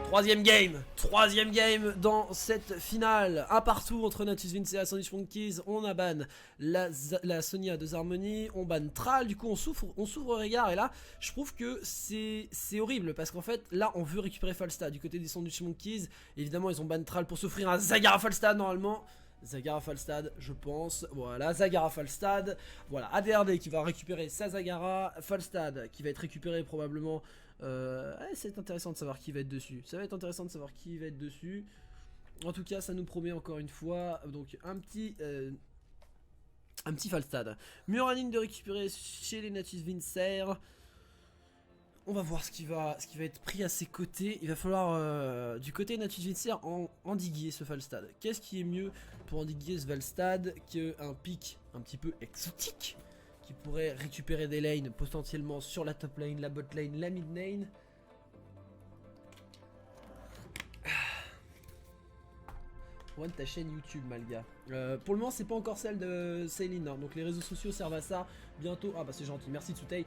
Troisième game dans cette finale. Un partout entre Natus Vincea et Sandwich Monkeys. On a ban la Sonia de Harmony. On ban Tral. Du coup on s'ouvre regard. Et là je trouve que c'est horrible. Parce qu'en fait là on veut récupérer Falstad du côté des Sandwich Monkeys. Évidemment ils ont ban Tral pour s'offrir un Zagara Falstad normalement. Zagara Falstad je pense. Voilà Zagara Falstad. Voilà ADRD qui va récupérer sa Zagara. Falstad qui va être récupéré probablement. C'est intéressant de savoir qui va être dessus. Ça va être intéressant de savoir qui va être dessus. En tout cas ça nous promet encore une fois. Donc un petit Falstad. Muradin de récupérer chez les Natus Vincer. On va voir ce qui va être pris à ses côtés. Il va falloir du côté Natus Vincer endiguer ce Falstad. Qu'est-ce qui est mieux pour endiguer ce Falstad qu'un pic un petit peu exotique qui pourrait récupérer des lanes potentiellement sur la top lane, la bot lane, la mid lane. One ta chaîne YouTube Malga. Pour le moment c'est pas encore celle de Céline, hein, donc les réseaux sociaux servent à ça. Bientôt, ah bah c'est gentil, merci Tsutei.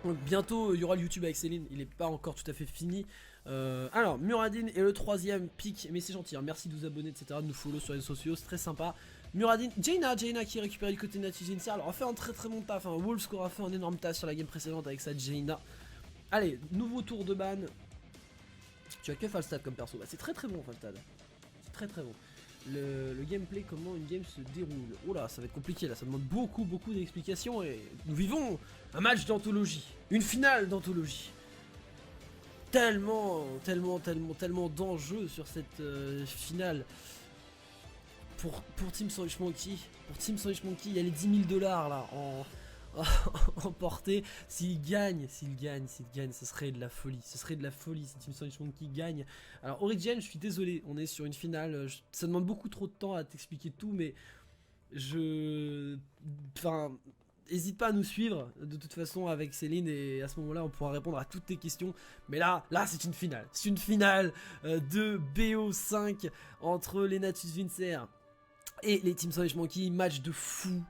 Donc bientôt il y aura le YouTube avec Céline, il est pas encore tout à fait fini. Alors Muradin est le troisième pick, mais c'est gentil, hein, merci de vous abonner etc, de nous follow sur les réseaux sociaux, c'est très sympa. Muradin, Jaina qui est récupéré du côté de Natus Vincer, alors on a fait un très bon taf, hein. Wolves aura fait un énorme taf sur la game précédente avec sa Jaina. Allez, nouveau tour de ban. Tu as que Falstad comme perso, bah, c'est très bon Falstad. C'est très bon. Le gameplay, comment une game se déroule. Oh là, ça va être compliqué là, ça demande beaucoup d'explications et nous vivons un match d'anthologie, une finale d'anthologie. Tellement d'enjeux sur cette finale. Pour Team Sandwich Monkey, il y a les 10 000 $ là en portée. S'il gagne, ce serait de la folie. Ce serait de la folie si Team Sandwich Monkey gagne. Alors Origin, je suis désolé, on est sur une finale. Ça demande beaucoup trop de temps à t'expliquer tout, mais enfin, n'hésite pas à nous suivre de toute façon avec Céline et à ce moment-là on pourra répondre à toutes tes questions. Mais là c'est une finale. C'est une finale de BO5 entre les Natus Vincer et les Team Sandwich Monkey. Match de fou.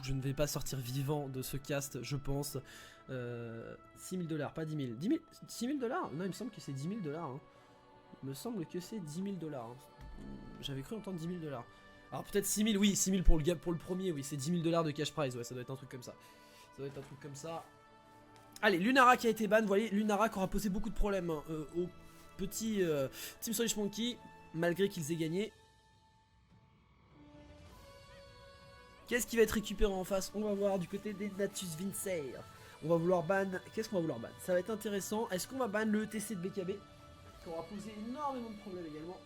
Je ne vais pas sortir vivant de ce cast, je pense. 6 000 $, pas 10 000. 6 000 $? Non, il me semble que c'est 10 000 $. Hein. Il me semble que c'est 10 000 $. Hein. J'avais cru entendre 10 000 $. Alors peut-être 6 000, oui, 6 000 pour le premier, oui, c'est 10 000 $ de cash prize, ouais, ça doit être un truc comme ça. Allez, Lunara qui a été ban, vous voyez, Lunara qui aura posé beaucoup de problèmes hein, aux petits Team Sandwich Monkey, malgré qu'ils aient gagné. Qu'est-ce qui va être récupéré en face? On va voir du côté des Natus Vincer. On va vouloir ban, qu'est-ce qu'on va vouloir ban? Ça va être intéressant, est-ce qu'on va ban le ETC de BKB qui aura posé énormément de problèmes également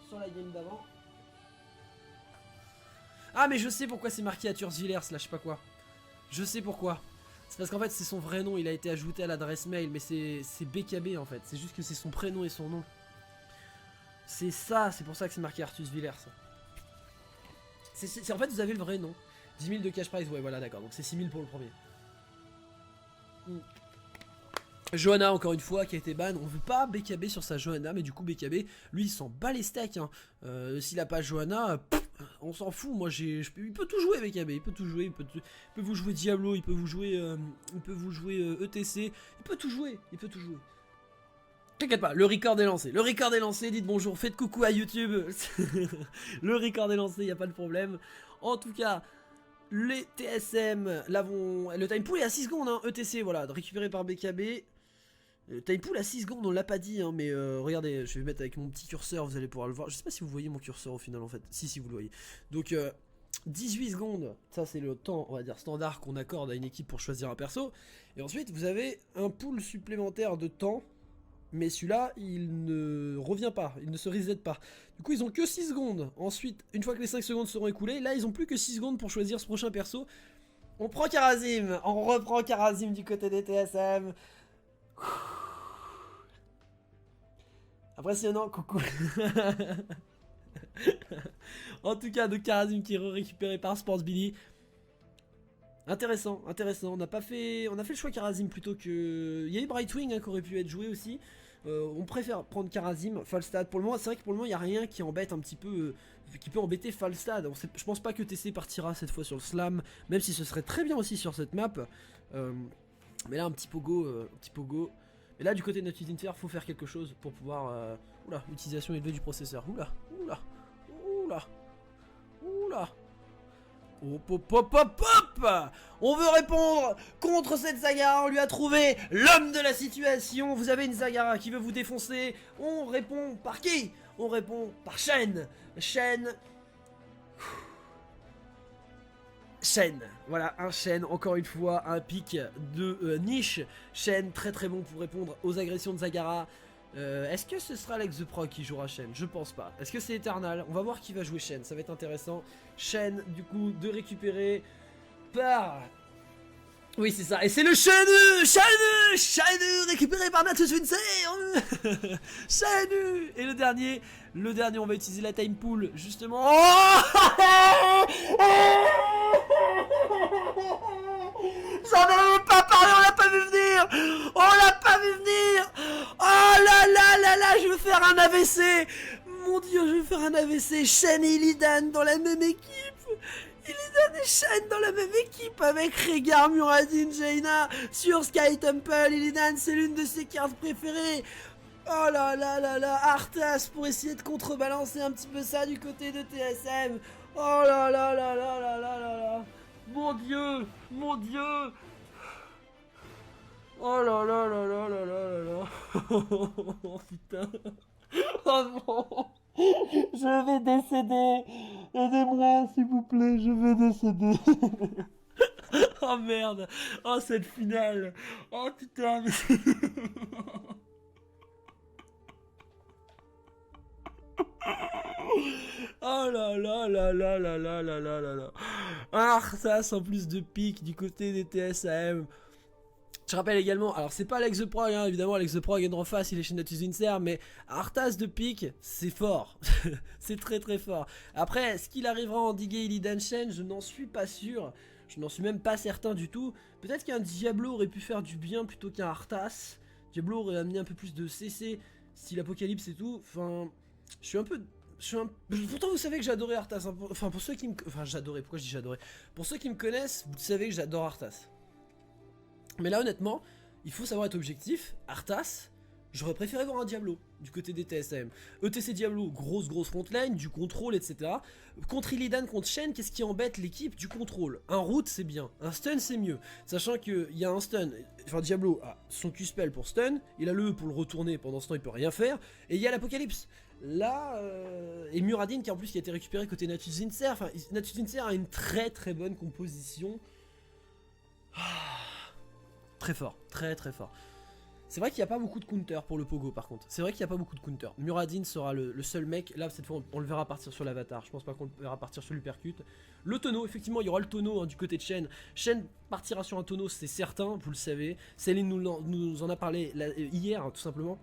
sur la game d'avant. Ah mais je sais pourquoi c'est marqué à Tursvillers là, je sais pas quoi. Je sais pourquoi. C'est parce qu'en fait c'est son vrai nom, il a été ajouté à l'adresse mail, mais c'est BKB en fait. C'est juste que c'est son prénom et son nom. C'est ça, c'est pour ça que c'est marqué Artus Villers. En fait vous avez le vrai nom. 10 000 de cash prize, ouais voilà d'accord, donc c'est 6 000 pour le premier. Johanna encore une fois qui a été ban, on veut pas BKB sur sa Johanna, mais du coup BKB lui il s'en bat les steaks hein. S'il a pas Johanna, on s'en fout, moi il peut tout jouer BKB, il peut tout jouer, il peut vous jouer Diablo, il peut vous jouer ETC, il peut tout jouer, T'inquiète pas, le record est lancé, dites bonjour, faites coucou à YouTube. Le record est lancé, y a pas de problème. En tout cas, les TSM, le time pool est à 6 secondes, hein, ETC, voilà, récupéré par BKB. Le time pool à 6 secondes, on l'a pas dit, hein, mais regardez, je vais mettre avec mon petit curseur, vous allez pouvoir le voir. Je sais pas si vous voyez mon curseur au final en fait, si vous le voyez. Donc 18 secondes, ça c'est le temps, on va dire standard qu'on accorde à une équipe pour choisir un perso. Et ensuite vous avez un pool supplémentaire de temps. Mais celui-là, il ne revient pas, il ne se reset pas. Du coup, ils ont que 6 secondes. Ensuite, une fois que les 5 secondes seront écoulées, là, ils ont plus que 6 secondes pour choisir ce prochain perso. On prend Kharazim, on reprend Kharazim du côté des TSM. Impressionnant, coucou. En tout cas, de Kharazim qui est récupéré par Sports Billy. Intéressant, on a fait le choix Kharazim plutôt que... Il y a eu Brightwing hein, qui aurait pu être joué aussi. On préfère prendre Kharazim, Falstad. Pour le moment, c'est vrai que pour le moment, il n'y a rien qui embête un petit peu... qui peut embêter Falstad. Je pense pas que TC partira cette fois sur le slam, même si ce serait très bien aussi sur cette map. Mais là, un petit pogo. Et là du côté de notre usine fer, faut faire quelque chose pour pouvoir... Oula, utilisation élevée du processeur. Oula, oula, oula, oula. Hop hop hop hop hop. On veut répondre contre cette Zagara, on lui a trouvé l'homme de la situation. Vous avez une Zagara qui veut vous défoncer. On répond par qui? On répond par Shen. Shen. Shen, voilà un Shen, encore une fois un pic de niche. Shen très très bon pour répondre aux agressions de Zagara. Est-ce que ce sera Alex the Pro qui jouera Shen? Je pense pas. Est-ce que c'est Eternal? On va voir qui va jouer Shen, ça va être intéressant. Shen du coup de récupérer par... Oui c'est ça, et c'est le Shen récupéré par Natus Vincent. Shen. Et le dernier on va utiliser la time pool justement. J'en avais pas parlé, on l'a pas vu venir. On l'a pas vu venir. Oh là là là là, je vais faire un AVC. Mon dieu, je vais faire un AVC. Shen et Illidan dans la même équipe. Illidan et Shen dans la même équipe avec Rehgar, Muradin, Jaina sur Sky Temple. Illidan, c'est l'une de ses cartes préférées. Oh là là là là, Arthas pour essayer de contrebalancer un petit peu ça du côté de TSM. Oh là là là là là là là là. Mon dieu, mon dieu. Oh là là là là là là là là. Oh putain. Oh non. Je vais décéder. Aidez-moi s'il vous plaît, je vais décéder. Oh merde. Oh cette finale. Oh putain. Oh là là là là là là là là là là. Arthas en plus de pique du côté des TSAM. Je rappelle également, alors c'est pas Alex the Prog, hein, évidemment Alex the Prog est en face, il est chez Natus Inser, mais Arthas de pique, c'est fort. C'est très très fort. Après, est-ce qu'il arrivera à endiguer Illidan Shen? Je n'en suis pas sûr. Je n'en suis même pas certain du tout. Peut-être qu'un Diablo aurait pu faire du bien plutôt qu'un Arthas. Diablo aurait amené un peu plus de CC, style Apocalypse et tout. Enfin, je suis un peu... Pourtant vous savez que j'adorais Arthas, hein. Enfin pour ceux qui me... Enfin j'adorais, pourquoi je dis j'adorais? Pour ceux qui me connaissent, vous savez que j'adore Arthas. Mais là honnêtement, il faut savoir être objectif. Arthas, j'aurais préféré voir un Diablo du côté des TSM. ETC Diablo, grosse frontline, du contrôle, etc. Contre Illidan, contre Shen, qu'est-ce qui embête l'équipe? Du contrôle. Un route c'est bien, un stun c'est mieux. Sachant qu'il y a un stun, enfin Diablo a son Q-spell pour stun, il a le E pour le retourner, pendant ce temps il peut rien faire. Et il y a l'Apocalypse. Là, et Muradin qui en plus qui a été récupéré côté Natus Inser. Enfin, Natus Inser a une très bonne composition. Très fort, très fort. C'est vrai qu'il n'y a pas beaucoup de counter pour le Pogo par contre. C'est vrai qu'il n'y a pas beaucoup de counter. Muradin sera le seul mec. Là cette fois on le verra partir sur l'avatar. Je pense pas qu'on le verra partir sur l'Hypercut. Le tonneau, effectivement il y aura le tonneau hein, du côté de Shen. Shen partira sur un tonneau, c'est certain, vous le savez. Céline nous en a parlé hier hein, tout simplement.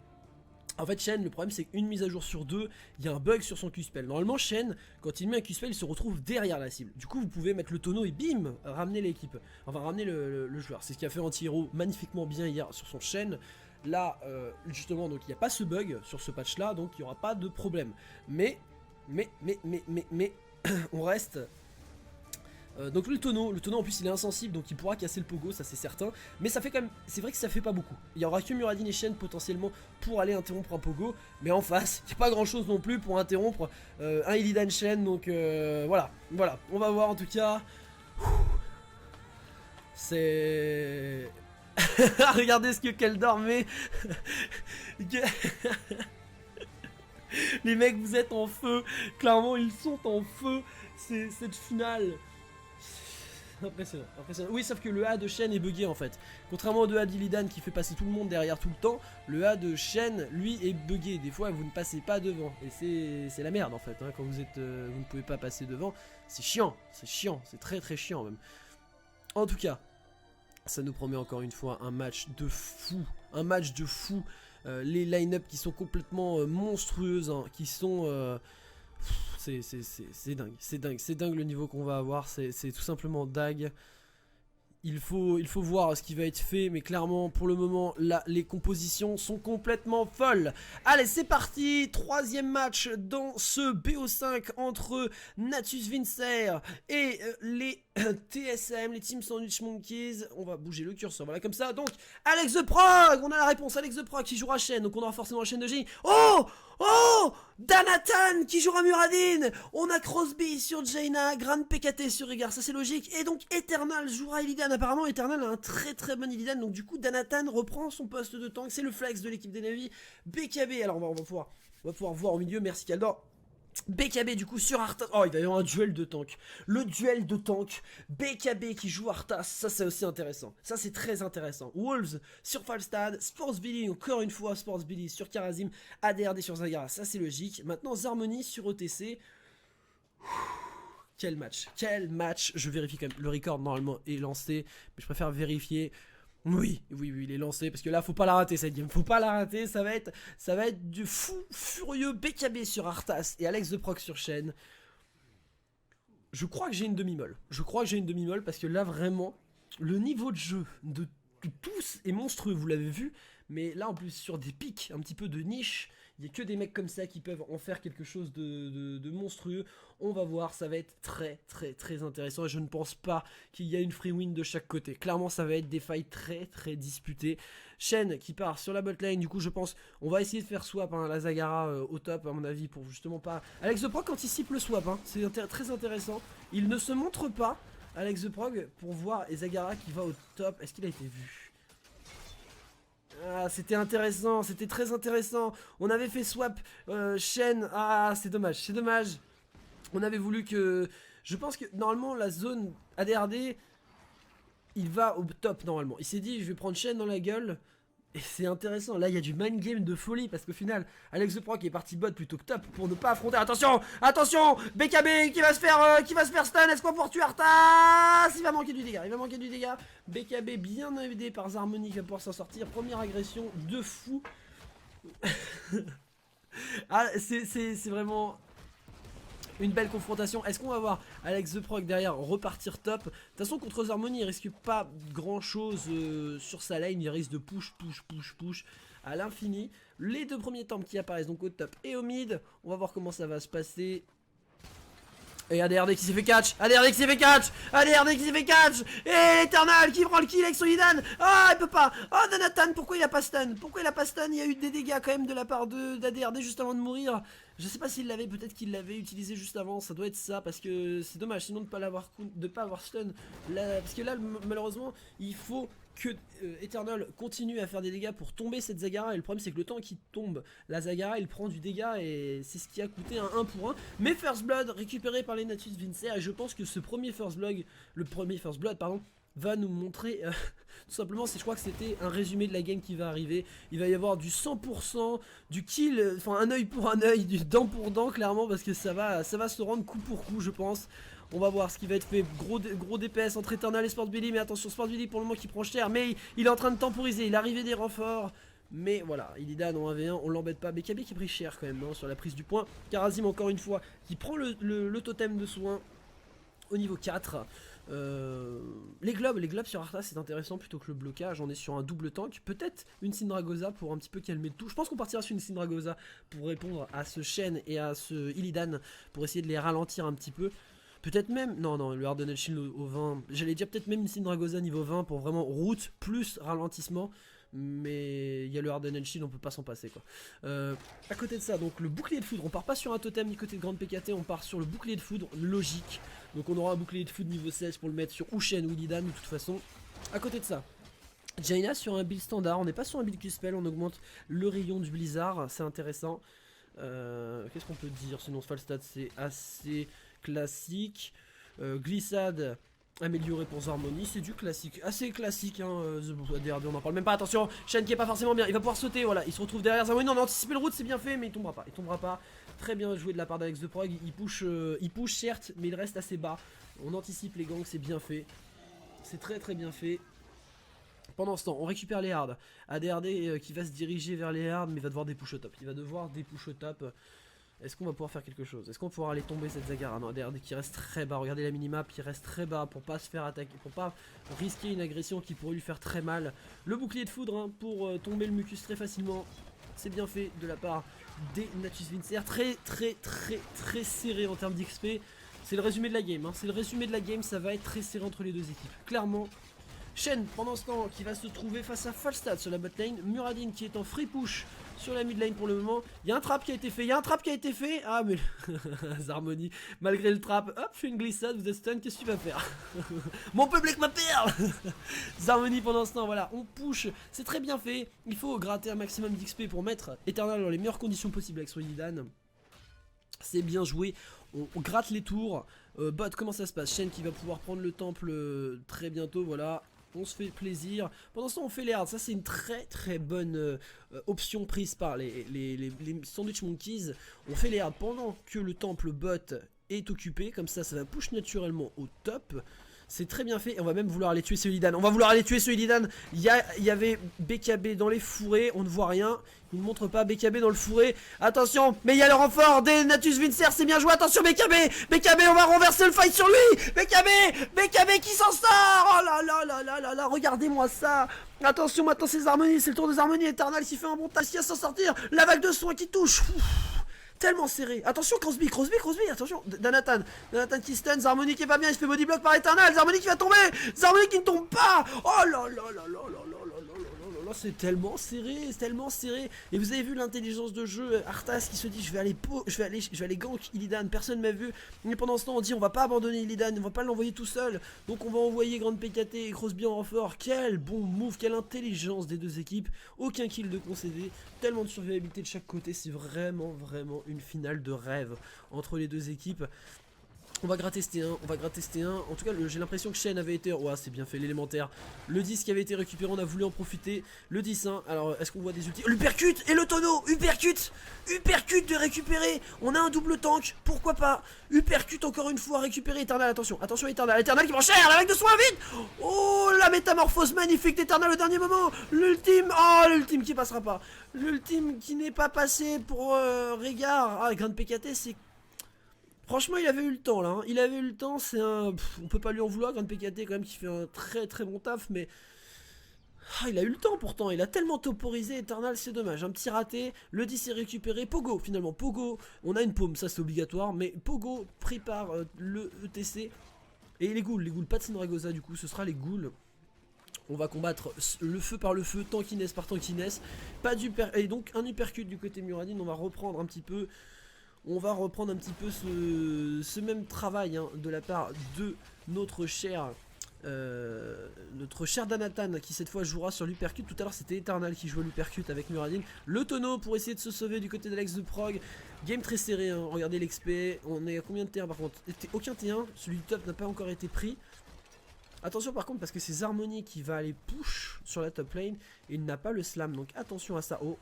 En fait Shen, le problème c'est qu'une mise à jour sur deux, il y a un bug sur son Q-spell. Normalement Shen, quand il met un Q-spell, il se retrouve derrière la cible. Du coup vous pouvez mettre le tonneau et bim, ramener l'équipe. Enfin ramener le joueur. C'est ce qu'a fait Anti-Hero magnifiquement bien hier sur son Shen. Là justement donc il n'y a pas ce bug sur ce patch là, donc il n'y aura pas de problème. Mais on reste... donc le tonneau en plus il est insensible donc il pourra casser le pogo, ça c'est certain. Mais ça fait quand même, c'est vrai que ça fait pas beaucoup. Il y aura que Muradin et Shen potentiellement pour aller interrompre un pogo. Mais en face, il n'y a pas grand chose non plus pour interrompre un Illidan Shen. Donc voilà, on va voir en tout cas. C'est... Regardez ce que qu'elle dormait. Les mecs vous êtes en feu. Clairement ils sont en feu. C'est cette finale. Impressionnant. Oui, sauf que le A de Shen est bugué en fait. Contrairement au 2A d'Illidan qui fait passer tout le monde derrière tout le temps, le A de Shen, lui, est bugué. Des fois, vous ne passez pas devant. Et c'est la merde en fait. Hein. Quand vous ne pouvez pas passer devant, c'est chiant. C'est très chiant même. En tout cas, ça nous promet encore une fois un match de fou. Les line-up qui sont complètement monstrueuses, hein, qui sont... c'est dingue le niveau qu'on va avoir, c'est tout simplement dingue. il faut voir ce qui va être fait, mais clairement pour le moment là les compositions sont complètement folles. Allez c'est parti, troisième match dans ce BO5 entre Natus Vincer et les TSM, les Team Sandwich Monkeys. On va bouger le curseur, voilà comme ça. Donc Alex the Prog, on a la réponse, Alex the Prog qui jouera chaîne, donc on aura forcément la chaîne de G. Oh Danathan qui jouera Muradin. On a Crosby sur Jaina, Grand PKT sur Rigar, ça c'est logique. Et donc Eternal jouera Illidan. Apparemment Eternal a un très bon Illidan. Donc du coup Danathan reprend son poste de tank. C'est le flex de l'équipe des Navy. BKB, alors on va pouvoir voir au milieu, merci Kaldor. BKB du coup sur Arthas. Oh il va y avoir un duel de tank. Le duel de tank. BKB qui joue Arthas. Ça c'est aussi intéressant. Ça c'est très intéressant. Wolves sur Falstad. Sportsbilly encore une fois. Sportsbilly sur Karazim. ADRD sur Zagara. Ça c'est logique. Maintenant Zarmony sur OTC. Quel match. Quel match. Je vérifie quand même. Le record normalement est lancé. Mais je préfère vérifier. Oui, il est lancé parce que là faut pas la rater cette game, faut pas la rater, ça va être du fou furieux. BKB sur Arthas et Alex the Proc sur Shen. Je crois que j'ai une demi-molle. Parce que là vraiment, le niveau de jeu de tous est monstrueux, vous l'avez vu. Mais là en plus sur des pics un petit peu de niche, il n'y a que des mecs comme ça qui peuvent en faire quelque chose de monstrueux. On va voir, ça va être très intéressant. Et je ne pense pas qu'il y a une free win de chaque côté. Clairement ça va être des fights très disputés. Shen qui part sur la bot lane, du coup je pense on va essayer de faire swap la Zagara au top à mon avis pour justement pas... Alex the Prog anticipe le swap, c'est très intéressant. Il ne se montre pas, Alex the Prog, pour voir et Zagara qui va au top. Est-ce qu'il a été vu? Ah, c'était intéressant, c'était très intéressant. On avait fait swap Shen. Ah, c'est dommage. On avait voulu que... Je pense que normalement la zone ADRD, il va au top normalement. Il s'est dit je vais prendre Shen dans la gueule. Et c'est intéressant, là il y a du mind game de folie. Parce qu'au final, Alex the Pro qui est parti bot plutôt que top pour ne pas affronter. Attention, BKB qui va se faire stun. Est-ce qu'on pour tuer Arthas? Il va manquer du dégât, BKB bien aidé par Zarmony qui va pouvoir s'en sortir. Première agression de fou. Ah c'est vraiment une belle confrontation. Est-ce qu'on va voir Alex the Prog derrière repartir top? De toute façon contre Zarmony il risque pas grand chose sur sa lane. Il risque de push à l'infini. Les deux premiers temples qui apparaissent donc au top et au mid. On va voir comment ça va se passer. Et ADRD qui s'est fait catch. Et Eternal qui prend le kill avec son Illidan. Ah il peut pas. Oh Danathan, pourquoi il a pas stun? Il y a eu des dégâts quand même de la part d'ADRD juste avant de mourir. Je sais pas s'il l'avait, peut-être qu'il l'avait utilisé juste avant. Ça doit être ça parce que c'est dommage sinon de pas avoir stun là, parce que là malheureusement il faut que Eternal continue à faire des dégâts pour tomber cette Zagara. Et le problème c'est que le temps qu'il tombe la Zagara il prend du dégât. Et c'est ce qui a coûté un 1 pour 1. Mais First Blood récupéré par les Natus Vincer. Et je pense que ce premier First Blood, va nous montrer tout simplement, je crois que c'était un résumé de la game qui va arriver. Il va y avoir du 100%, du kill, enfin un œil pour un œil, du dent pour dent clairement. Parce que ça va se rendre coup pour coup je pense. On va voir ce qui va être fait. Gros DPS entre Eternal et Sportsbilly. Mais attention, Sportsbilly pour le moment qui prend cher. Mais il est en train de temporiser. Il arrivait des renforts. Mais voilà, Illidan en 1v1, on l'embête pas. BKB qui a pris cher quand même sur la prise du point. Karazim encore une fois qui prend le totem de soin au niveau 4. Les globes sur Arthas c'est intéressant plutôt que le blocage. On est sur un double tank. Peut-être une Syndragosa pour un petit peu calmer tout. Je pense qu'on partira sur une Syndragosa pour répondre à ce Shen et à ce Illidan. Pour essayer de les ralentir un petit peu. Peut-être même, non, le Hardened Shield au 20, j'allais dire peut-être même une Syndragosa niveau 20 pour vraiment route plus ralentissement. Mais il y a le Hardened Shield, on peut pas s'en passer quoi. À côté de ça, donc le bouclier de foudre, on part pas sur un totem du côté de Grande PKT, on part sur le bouclier de foudre, logique. Donc on aura un bouclier de foudre niveau 16 pour le mettre sur Ushen ou Illidan de toute façon. À côté de ça, Jaina sur un build standard, on n'est pas sur un build Q-Spell, on augmente le rayon du blizzard, c'est intéressant. Qu'est-ce qu'on peut dire sinon ce Falstad c'est assez classique. Glissade amélioré pour Zarmony, c'est du classique, assez classique DRD on en parle même pas. Attention, Shen qui est pas forcément bien, il va pouvoir sauter, voilà, il se retrouve derrière Zarmony. Non, on a anticipé le route, c'est bien fait, mais il tombera pas, Très bien joué de la part d'Alex the Prog, il push certes, mais il reste assez bas. On anticipe les gangs, c'est bien fait, c'est très bien fait. Pendant ce temps, on récupère les hards. ADRD qui va se diriger vers les hards, mais va devoir des push au top. Est-ce qu'on va pouvoir faire quelque chose? Est-ce qu'on va pouvoir aller tomber cette Zagara? Non, ADRD qui reste très bas, regardez la minimap, qui reste très bas pour pas se faire attaquer, pour pas risquer une agression qui pourrait lui faire très mal. Le bouclier de foudre hein, pour tomber le mucus très facilement. C'est bien fait de la part des Natus Vincer, très serré en termes d'XP. C'est le résumé de la game, hein. C'est le résumé de la game, ça va être très serré entre les deux équipes. Clairement, Shen pendant ce temps qui va se trouver face à Falstad sur la bot lane, Muradin qui est en free push sur la mid lane pour le moment. Il y a un trap qui a été fait, ah mais Zarmony, malgré le trap, hop, fait une glissade, vous êtes stun, qu'est-ce que tu vas faire? Mon public ma perle. Zarmony pendant ce temps, voilà, on push, c'est très bien fait. Il faut gratter un maximum d'XP pour mettre Eternal dans les meilleures conditions possibles avec son Illidan. C'est bien joué, on gratte les tours. Bot, comment ça se passe? Shen qui va pouvoir prendre le temple très bientôt, voilà. On se fait plaisir. Pendant ce temps on fait les hards. Ça c'est une très bonne option prise par les Sandwich Monkeys. On fait les hards pendant que le temple bot est occupé. Comme ça va push naturellement au top. C'est très bien fait et on va même vouloir aller tuer ce Illidan. On va vouloir aller tuer ce Illidan. Il y avait BKB dans les fourrés. On ne voit rien. Il ne montre pas BKB dans le fourré. Attention, mais il y a le renfort des Natus Vincer. C'est bien joué. Attention BKB. BKB, on va renverser le fight sur lui. BKB qui s'en sort. Oh là. Regardez-moi ça. Attention, maintenant c'est Zarmony. C'est le tour de Zarmony. Eternal qui fait un bon tassi à s'en sortir. La vague de soin qui touche. Tellement serré. Attention Crosby, attention. Danatan qui stun, Zarmony qui est pas bien, il se fait bodyblock par Eternal, Zarmony qui va tomber, Zarmony qui ne tombe pas. Oh là, c'est tellement serré, et vous avez vu l'intelligence de jeu, Arthas qui se dit je vais aller gank Illidan, personne m'a vu, mais pendant ce temps on dit on va pas abandonner Illidan, on va pas l'envoyer tout seul, donc on va envoyer Grande PKT et Crosby en renfort. Quel bon move, quelle intelligence des deux équipes, aucun kill de concédé, tellement de survivabilité de chaque côté, c'est vraiment une finale de rêve entre les deux équipes. On va gratter ST1, En tout cas, j'ai l'impression que Shen avait été... Ouais, c'est bien fait, l'élémentaire. Le 10 qui avait été récupéré, on a voulu en profiter. Le 10, hein. Alors, est-ce qu'on voit des ultis? L'Upercute et le tonneau. Upercute de récupérer. On a un double tank, pourquoi pas. Upercute encore une fois, récupérer Eternal. Attention, Eternal qui prend cher, la vague de soin vite. Oh, la métamorphose magnifique d'Eternal au dernier moment. L'ultime, l'ultime qui passera pas. L'ultime qui n'est pas passé pour Régard. Ah, Grande PKT, c'est... Franchement, il avait eu le temps là, hein. Il avait eu le temps, c'est un... on peut pas lui en vouloir, Grande PKT quand même qui fait un très bon taf, mais... il a eu le temps pourtant, il a tellement toporisé Eternal, c'est dommage. Un petit raté, le 10 est récupéré, Pogo finalement, Pogo, on a une paume, ça c'est obligatoire, mais Pogo prépare le ETC. Et les ghouls, pas de Sindragosa du coup, ce sera les ghouls. On va combattre le feu par le feu, tankiness par tankiness. Pas d'uper... Et donc un uppercut du côté Muradin, on va reprendre un petit peu... ce même travail hein, de la part de notre cher Danatan qui cette fois jouera sur l'Upercut. Tout à l'heure c'était Eternal qui jouait l'Upercut avec Muradin. Le tonneau pour essayer de se sauver du côté d'Alex de Prog. Game très serré, hein. Regardez l'XP. On est à combien de T1 par contre? Aucun T1, celui du top n'a pas encore été pris. Attention par contre parce que c'est Zarmony qui va aller push sur la top lane et il n'a pas le slam, donc attention à ça. Oh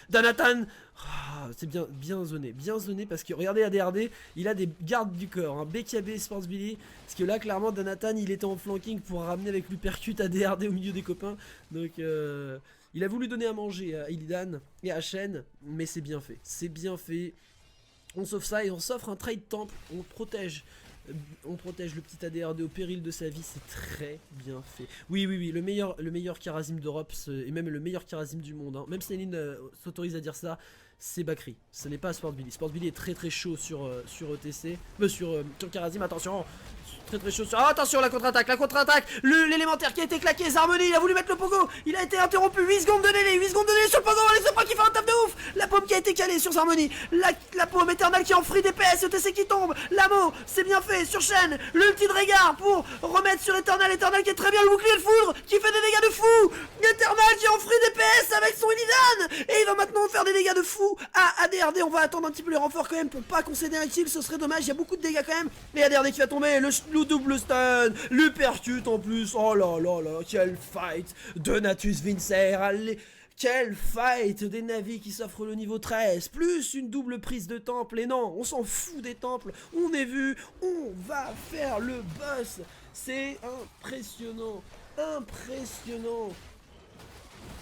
Danatan c'est bien zoné parce que regardez ADRD, il a des gardes du corps, hein. BKB Sports Billy, parce que là clairement Danatan il était en flanking pour ramener avec l'Upercut ADRD au milieu des copains, donc il a voulu donner à manger à Illidan et à Shen, mais c'est bien fait, on sauve ça et on s'offre un trade temple, on protège le petit ADRD au péril de sa vie, c'est très bien fait. Oui, le meilleur Kharazim d'Europe, et même le meilleur Kharazim du monde, hein. Même Céline s'autorise à dire ça, c'est Bakri, ce n'est pas Sport Billy. Sport Billy est très chaud sur ETC, sur Kharazim, attention, très chaud sur... Oh, attention, la contre-attaque, l'élémentaire qui a été claqué, Zarmony, il a voulu mettre le pogo, il a été interrompu, 8 secondes de délai sur le pogo, Alex Pro qui fait un taf de ouf, la paume qui a été calée sur Zarmony, la paume Eternal qui est en free DPS, ETC qui tombe, Lamo, c'est bien fait, sur Shen, l'ulti de Régard pour remettre sur Eternal qui est très bien, le bouclier de foudre, qui fait des dégâts de fou, Eternal qui est en free DPS avec son Illidan, et il va maintenant faire des dégâts de fou à ADRD, on va attendre un petit peu les renforts quand même pour pas concéder un kill, ce serait dommage, il y a beaucoup de dégâts quand même, et ADRD qui va tomber, le double stun, l'Upercut en plus, oh là, quel fight de Natus Vincer, allez, quel fight des navis qui s'offrent le niveau 13, plus une double prise de temple, et non, on s'en fout des temples, on est vu, on va faire le boss, c'est impressionnant.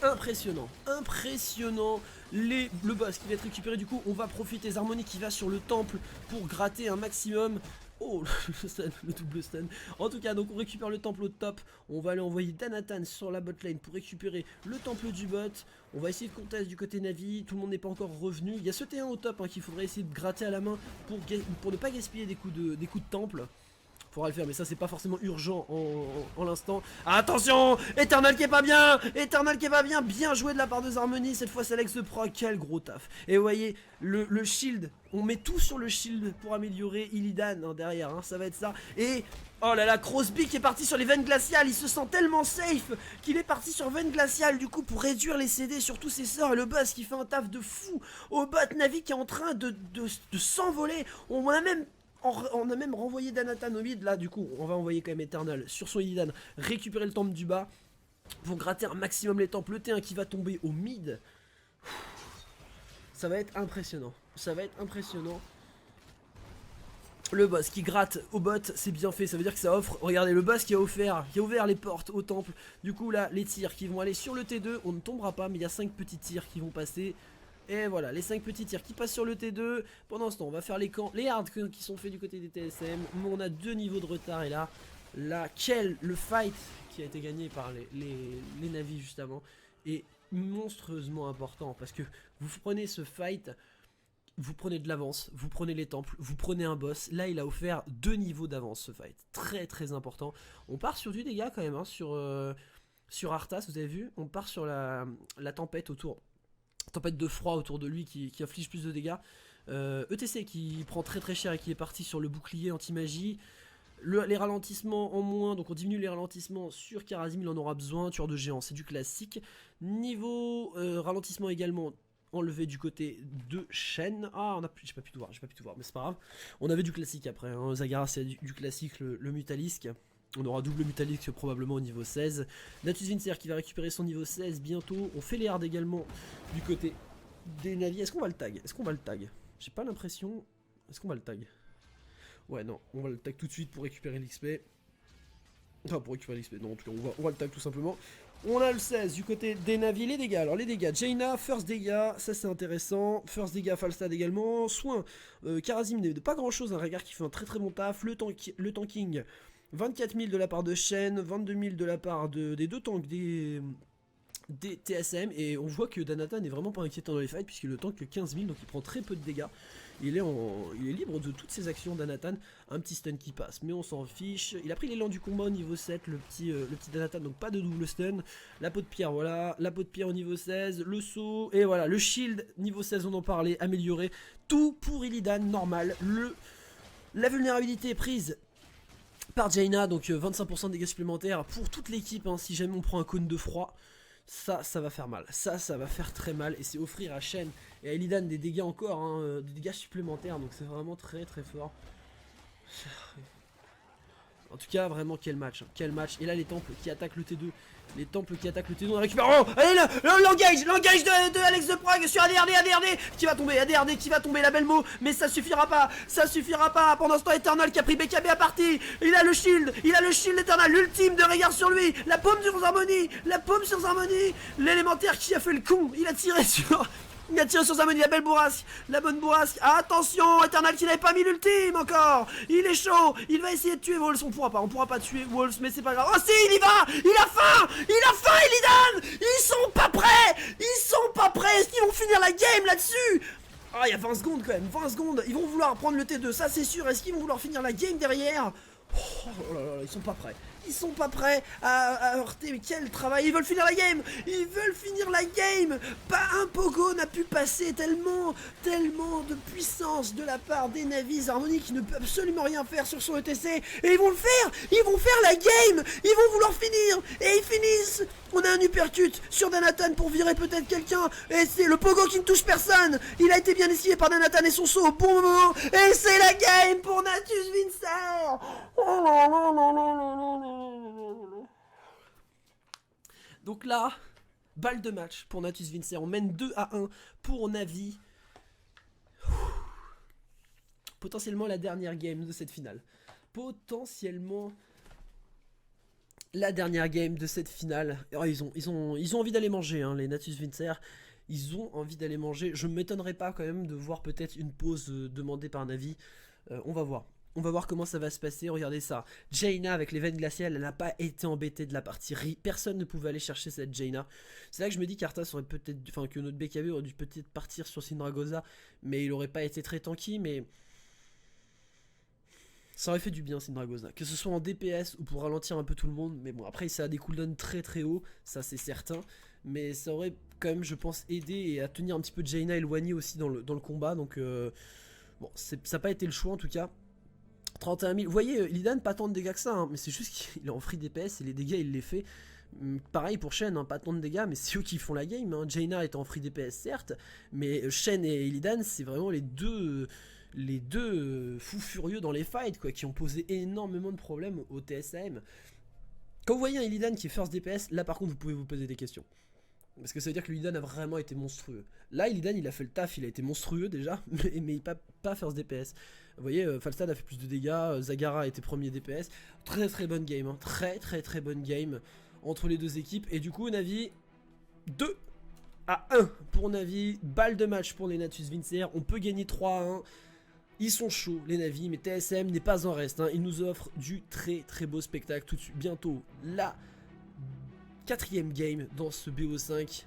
impressionnant, impressionnant. Le boss qui va être récupéré, du coup on va profiter. Harmony qui va sur le temple pour gratter un maximum. Oh le stun, le double stun. En tout cas donc on récupère le temple au top. On va aller envoyer Danatan sur la bot lane pour récupérer le temple du bot. On va essayer de contest du côté Navi. Tout le monde n'est pas encore revenu. Il y a ce T1 au top hein, qu'il faudrait essayer de gratter à la main pour ne pas gaspiller des coups de temple. Faudra le faire, mais ça c'est pas forcément urgent en l'instant. Attention, Eternal qui est pas bien, Eternal qui est pas bien. Bien joué de la part de Harmony. Cette fois c'est Alex de Pro, quel gros taf. Et vous voyez le shield, on met tout sur le shield pour améliorer Illidan hein, derrière hein, ça va être ça. Et oh là là, Crosby qui est parti sur les veines glaciales. Il se sent tellement safe qu'il est parti sur veines glaciales du coup pour réduire les CD sur tous ses sorts. Et le boss qui fait un taf de fou au bot Navi qui est en train de s'envoler. On a même renvoyé Danatan au mid. Là du coup on va envoyer quand même Eternal sur son Illidan, récupérer le temple du bas pour gratter un maximum les temples. Le T1 qui va tomber au mid. Ça va être impressionnant. Ça va être impressionnant. Le boss qui gratte au bot, c'est bien fait, ça veut dire que ça offre. Regardez le boss qui a ouvert les portes au temple. Du coup là les tirs qui vont aller sur le T2. On ne tombera pas mais il y a 5 petits tirs qui vont passer. Et voilà, les 5 petits tirs qui passent sur le T2. Pendant ce temps, on va faire les camps, les hards qui sont faits du côté des TSM. Mais on a 2 niveaux de retard. Et là, le fight qui a été gagné par les navis juste avant est monstrueusement important. Parce que vous prenez ce fight, vous prenez de l'avance, vous prenez les temples, vous prenez un boss. Là, il a offert 2 niveaux d'avance ce fight. Très très important. On part sur du dégât quand même, hein, sur Arthas, vous avez vu. On part sur la tempête autour. Tempête de froid autour de lui qui inflige plus de dégâts. ETC qui prend très très cher et qui est parti sur le bouclier anti-magie. Les ralentissements en moins, donc on diminue les ralentissements sur Kharazim, il en aura besoin. Tueur de géant, c'est du classique. Niveau ralentissement également enlevé du côté de Shen. Ah, j'ai pas pu tout voir, mais c'est pas grave. On avait du classique après, hein. Zagara c'est du classique, le Mutalisk. On aura double Mutalisk probablement au niveau 16. Natus Vincer qui va récupérer son niveau 16 bientôt. On fait les hards également du côté des navis. Est-ce qu'on va le tag? J'ai pas l'impression. Est-ce qu'on va le tag? Ouais, non, on va le tag tout de suite pour récupérer l'XP. Enfin, pour récupérer l'XP, non, en tout cas, on va le tag tout simplement. On a le 16 du côté des navis. Les dégâts, alors les dégâts, Jaina, first dégâts, ça c'est intéressant. First dégâts, Falstad également. Soin, Kharazim n'est pas grand chose, un regard qui fait un très très bon taf. Le tanking. 24 000 de la part de Shen, 22 000 de la part des deux tanks des TSM. Et on voit que Danatan n'est vraiment pas inquiétant dans les fights puisqu'il le tank que 15 000, donc il prend très peu de dégâts. Il est libre de toutes ses actions, Danatan. Un petit stun qui passe, mais on s'en fiche. Il a pris l'élan du combat au niveau 7, le petit Danatan, donc pas de double stun. La peau de pierre, voilà. La peau de pierre au niveau 16, le saut, et voilà. Le shield, niveau 16, on en parlait, amélioré. Tout pour Illidan, normal. La vulnérabilité est prise par Jaina, donc 25% de dégâts supplémentaires pour toute l'équipe, hein, si jamais on prend un cône de froid. Ça va faire mal, ça va faire très mal, et c'est offrir à Shen et à Illidan des dégâts encore, hein, des dégâts supplémentaires, donc c'est vraiment très très fort. En tout cas, vraiment quel match, et là les temples qui attaquent le T2, on récupère, oh, allez là, l'engage de Alex de Prague sur ADRD, qui va tomber, la belle mot, mais ça suffira pas, pendant ce temps Eternal qui a pris BKB à partie, il a le shield Eternal, l'ultime de regard sur lui, la paume sur Harmony, l'élémentaire qui a fait le con, il a tiré sur Harmony, la bonne bourrasque, attention, Eternal qui n'avait pas mis l'ultime encore, il est chaud, il va essayer de tuer Wolves, on pourra pas tuer Wolves, mais c'est pas grave, oh si, il y va, il a faim, Illidan, ils sont pas prêts, est-ce qu'ils vont finir la game là-dessus? Ah, il y a 20 secondes quand même, 20 secondes, ils vont vouloir prendre le T2, ça c'est sûr, est-ce qu'ils vont vouloir finir la game derrière? Oh là là, ils sont pas prêts à heurter, mais quel travail, ils veulent finir la game, pas un pogo n'a pu passer, tellement de puissance de la part des navis. Harmony qui ne peut absolument rien faire sur son ETC, et ils vont faire la game, ils vont vouloir finir, et ils finissent. On a un uppercut sur Danatan pour virer peut-être quelqu'un, et c'est le pogo qui ne touche personne, il a été bien esquivé par Danatan et son saut au bon moment, et c'est la game pour Natus Vincer. Donc là, balle de match pour Natus Vincer, on mène 2-1 pour Navi. Potentiellement la dernière game de cette finale. Potentiellement la dernière game de cette finale. Alors, ils ont envie d'aller manger, hein, les Natus Vincer. Ils ont envie d'aller manger. Je ne m'étonnerais pas quand même de voir peut-être une pause demandée par Navi. On va voir. On va voir comment ça va se passer. Regardez ça. Jaina avec les veines glaciales, elle n'a pas été embêtée de la partie. Personne ne pouvait aller chercher cette Jaina. C'est là que je me dis qu'Arthas aurait peut-être. Enfin, que notre BKB aurait dû peut-être partir sur Syndragosa. Mais il aurait pas été très tanky. Mais. Ça aurait fait du bien Syndragosa. Que ce soit en DPS ou pour ralentir un peu tout le monde. Mais bon, après, ça a des cooldowns très très hauts. Ça, c'est certain. Mais ça aurait quand même, je pense, aidé et à tenir un petit peu Jaina éloignée aussi dans le combat. Donc. Bon, ça n'a pas été le choix en tout cas. 31 000. Vous voyez, Illidan, pas tant de dégâts que ça, hein, mais c'est juste qu'il est en free DPS et les dégâts, il les fait. Pareil pour Shen, hein, pas tant de dégâts, mais c'est eux qui font la game. Hein. Jaina est en free DPS, certes, mais Shen et Illidan, c'est vraiment les deux fous furieux dans les fights, quoi, qui ont posé énormément de problèmes au TSM. Quand vous voyez un Illidan qui est first DPS, là par contre, vous pouvez vous poser des questions. Parce que ça veut dire que Illidan a vraiment été monstrueux. Là, Illidan, il a fait le taf, il a été monstrueux déjà, mais pas first DPS. Vous voyez, Falstad a fait plus de dégâts, Zagara a été premier DPS. Très très bonne game, hein. Très bonne game entre les deux équipes. Et du coup, Navi, 2 à 1 pour Navi. Balle de match pour les Natus Vincer. On peut gagner 3 à 1. Ils sont chauds, les Navi, mais TSM n'est pas en reste. Hein. Ils nous offrent du très beau spectacle tout de suite. Bientôt, la 4ème game dans ce BO5.